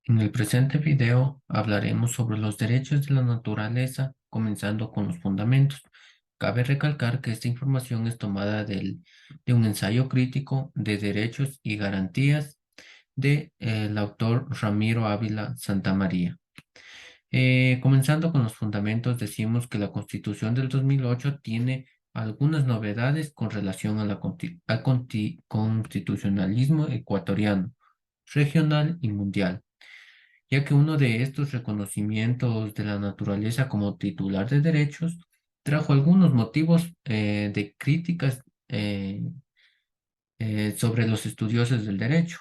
En el presente video hablaremos sobre los derechos de la naturaleza, comenzando con los fundamentos. Cabe recalcar que esta información es tomada de un ensayo crítico de derechos y garantías del autor Ramiro Ávila Santamaría. Comenzando con los fundamentos, decimos que la Constitución del 2008 tiene algunas novedades con relación a al constitucionalismo ecuatoriano, regional y mundial, ya que uno de estos reconocimientos de la naturaleza como titular de derechos trajo algunos motivos de críticas sobre los estudiosos del derecho.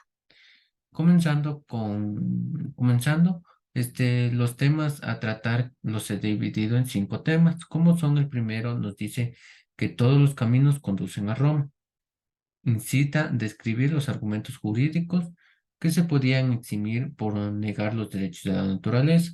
Los temas a tratar los he dividido en 5 temas. Como son el primero, nos dice que todos los caminos conducen a Roma. Incita a describir los argumentos jurídicos que se podían eximir por negar los derechos de la naturaleza.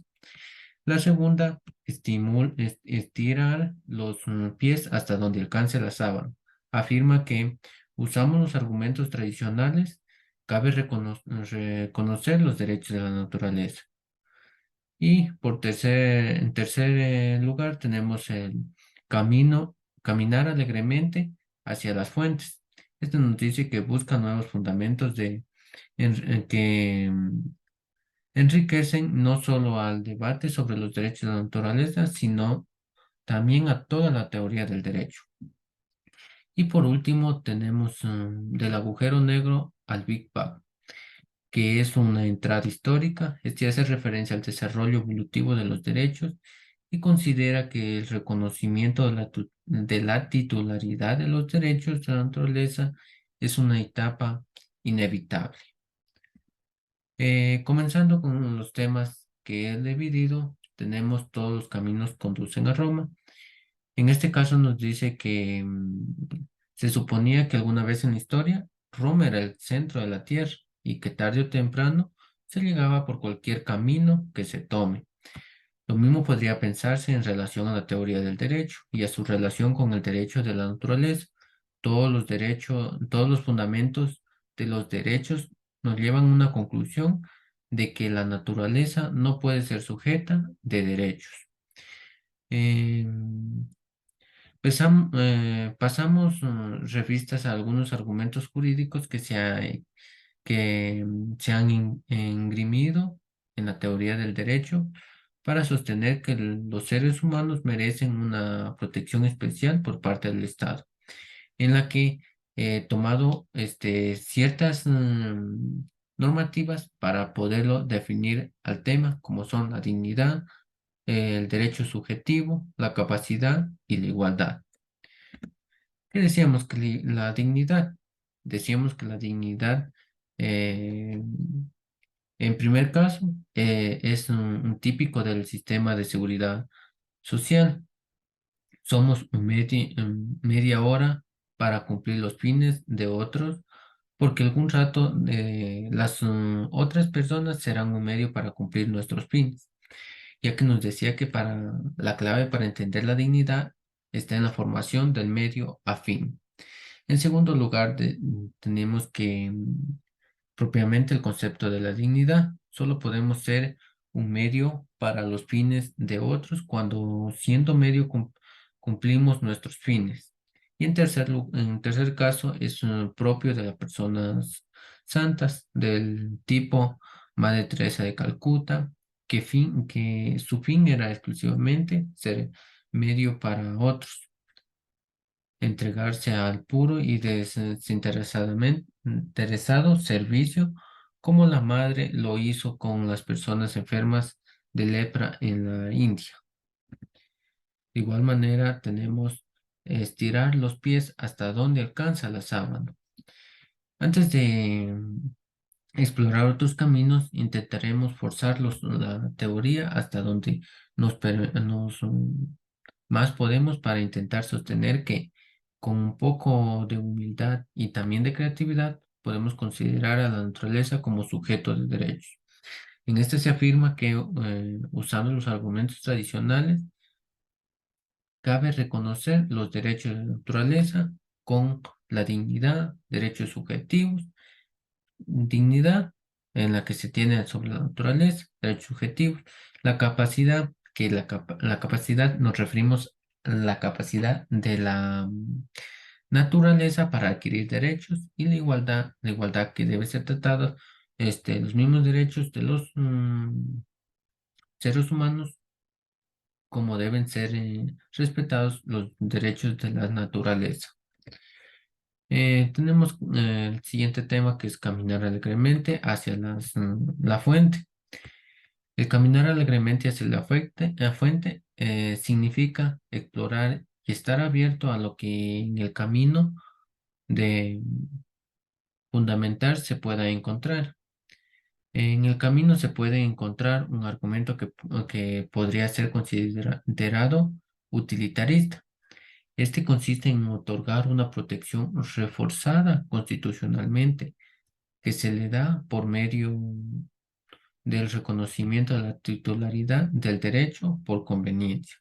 La segunda, estirar los pies hasta donde alcance la sábana. Afirma que usamos los argumentos tradicionales, cabe reconocer los derechos de la naturaleza. Y en tercer lugar tenemos el camino, caminar alegremente hacia las fuentes. Esto nos dice que busca nuevos fundamentos que enriquecen no solo al debate sobre los derechos de la naturaleza, sino también a toda la teoría del derecho. Y por último tenemos del agujero negro al Big Bang, que es una entrada histórica. Este hace referencia al desarrollo evolutivo de los derechos y considera que el reconocimiento de la titularidad de los derechos de la naturaleza es una etapa inevitable. Comenzando con los temas que he dividido, tenemos todos los caminos conducen a Roma. En este caso nos dice que se suponía que alguna vez en la historia Roma era el centro de la tierra y que tarde o temprano se llegaba por cualquier camino que se tome. Lo mismo podría pensarse en relación a la teoría del derecho y a su relación con el derecho de la naturaleza. Todos los fundamentos de los derechos nos llevan a una conclusión de que la naturaleza no puede ser sujeta de derechos. Em, Pasamos revistas a algunos argumentos jurídicos que se han engrimido en la teoría del derecho para sostener que los seres humanos merecen una protección especial por parte del Estado, en la que he tomado ciertas normativas para poderlo definir al tema, como son la dignidad, el derecho subjetivo, la capacidad y la igualdad. ¿Qué decíamos que la dignidad? Decíamos que la dignidad, eh, en primer caso, es un típico del sistema de seguridad social. Somos media hora para cumplir los fines de otros, porque algún rato las otras personas serán un medio para cumplir nuestros fines, ya que nos decía que la clave para entender la dignidad está en la formación del medio a fin. En segundo lugar, tenemos que propiamente el concepto de la dignidad. Solo podemos ser un medio para los fines de otros cuando siendo medio cumplimos nuestros fines. Y en tercer caso es propio de las personas santas del tipo Madre Teresa de Calcuta, que su fin era exclusivamente ser medio para otros, entregarse al puro y desinteresadamente interesado servicio, como la madre lo hizo con las personas enfermas de lepra en la India. De igual manera, tenemos estirar los pies hasta donde alcanza la sábana. Antes de explorar otros caminos, intentaremos forzar la teoría hasta donde más podemos para intentar sostener que con un poco de humildad y también de creatividad podemos considerar a la naturaleza como sujeto de derechos. En este se afirma que usando los argumentos tradicionales, cabe reconocer los derechos de la naturaleza con la dignidad, derechos subjetivos, dignidad. en la que se tiene sobre la naturaleza, derechos subjetivos, la capacidad, que la capacidad nos referimos a la capacidad de la naturaleza para adquirir derechos y la igualdad que debe ser tratada, los mismos derechos de los seres humanos como deben ser respetados los derechos de la naturaleza. Tenemos el siguiente tema que es caminar alegremente hacia la fuente. El caminar alegremente hacia la fuente significa explorar y estar abierto a lo que en el camino de fundamental se pueda encontrar. En el camino se puede encontrar un argumento que podría ser considerado utilitarista. Este consiste en otorgar una protección reforzada constitucionalmente que se le da por medio del reconocimiento de la titularidad del derecho por conveniencia.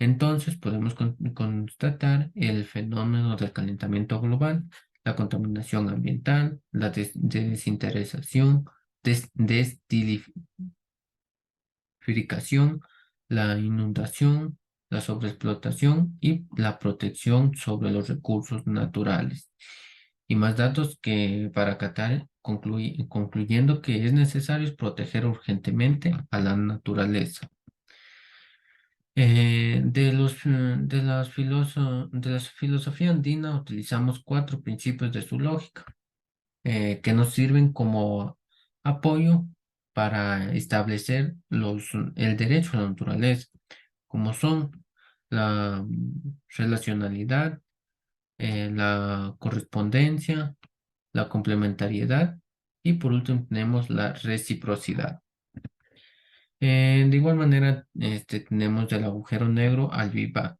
Entonces podemos constatar el fenómeno del calentamiento global, la contaminación ambiental, la desinteresación, destilificación, la inundación, la sobreexplotación y la protección sobre los recursos naturales. Y más datos que para acatar, concluyendo que es necesario proteger urgentemente a la naturaleza. De la filosofía andina utilizamos cuatro principios de su lógica que nos sirven como apoyo para establecer el derecho a la naturaleza, como son la relacionalidad, la correspondencia, la complementariedad y por último tenemos la reciprocidad. De igual manera, tenemos del agujero negro al Big Bang.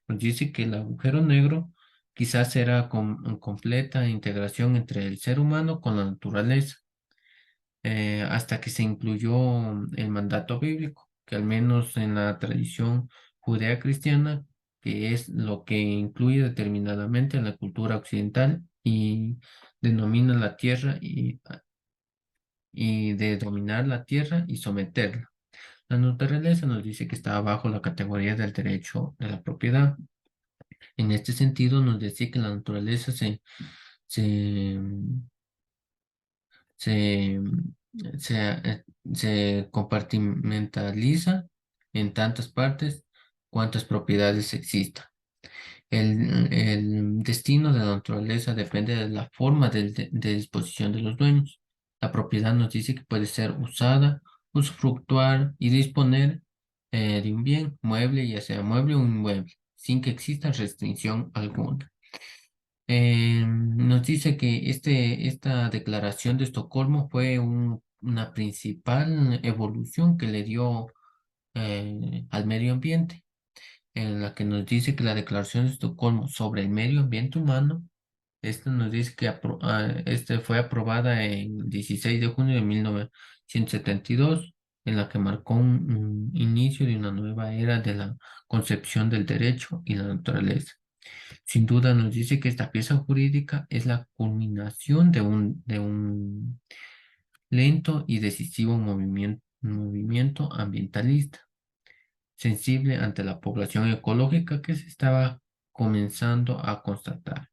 Nos dice que el agujero negro quizás era completa integración entre el ser humano con la naturaleza, hasta que se incluyó el mandato bíblico, que al menos en la tradición judea-cristiana, que es lo que incluye determinadamente en la cultura occidental y denomina la tierra y de dominar la tierra y someterla. La naturaleza nos dice que está bajo la categoría del derecho de la propiedad. En este sentido, nos decía que la naturaleza se, se, se compartimentaliza en tantas partes cuantas propiedades existan. El destino de la naturaleza depende de la forma de disposición de los dueños. La propiedad nos dice que puede ser usada, usufructuar y disponer de un bien mueble, ya sea mueble o inmueble, sin que exista restricción alguna. Nos dice que esta declaración de Estocolmo fue una principal evolución que le dio al medio ambiente, en la que nos dice que la declaración de Estocolmo sobre el medio ambiente humano, esta nos dice que fue aprobada en 16 de junio de 1972, en la que marcó un inicio de una nueva era de la concepción del derecho y la naturaleza. Sin duda nos dice que esta pieza jurídica es la culminación de un lento y decisivo movimiento ambientalista, sensible ante la población ecológica que se estaba comenzando a constatar.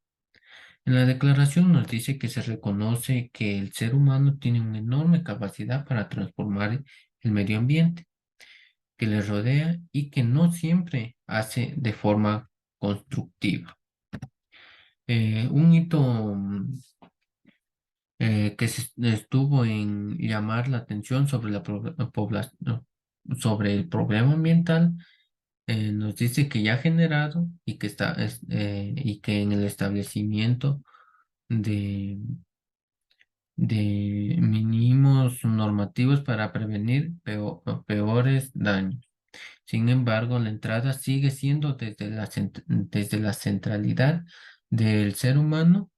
En la declaración nos dice que se reconoce que el ser humano tiene una enorme capacidad para transformar el medio ambiente que le rodea y que no siempre hace de forma constructiva. Un hito que estuvo en llamar la atención sobre sobre el problema ambiental, nos dice que ya ha generado y que y que en el establecimiento de, de mínimos normativos para prevenir peores daños. Sin embargo, la entrada sigue siendo desde la centralidad del ser humano.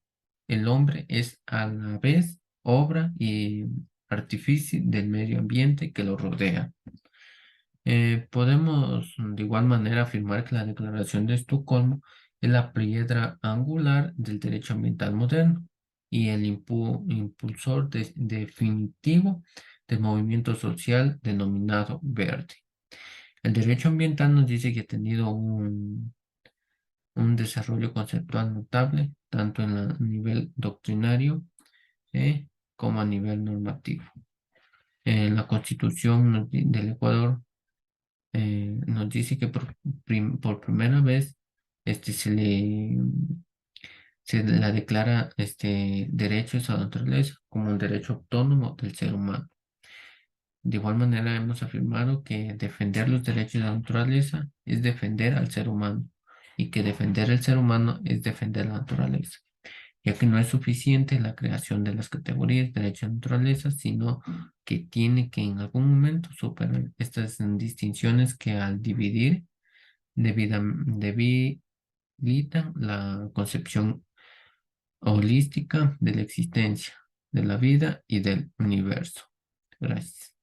El hombre es a la vez obra y artífice del medio ambiente que lo rodea. Podemos de igual manera afirmar que la Declaración de Estocolmo es la piedra angular del derecho ambiental moderno. y el impulsor definitivo del movimiento social denominado verde. El derecho ambiental nos dice que ha tenido un desarrollo conceptual notable, tanto a nivel doctrinario como a nivel normativo. En la Constitución del Ecuador nos dice que por primera vez se la declara derechos a la naturaleza como un derecho autónomo del ser humano. De igual manera, hemos afirmado que defender los derechos de la naturaleza es defender al ser humano y que defender el ser humano es defender la naturaleza, ya que no es suficiente la creación de las categorías de derecho de naturaleza, sino que tiene que en algún momento superar estas distinciones que al dividir debilitan la concepción holística de la existencia, de la vida y del universo. Gracias.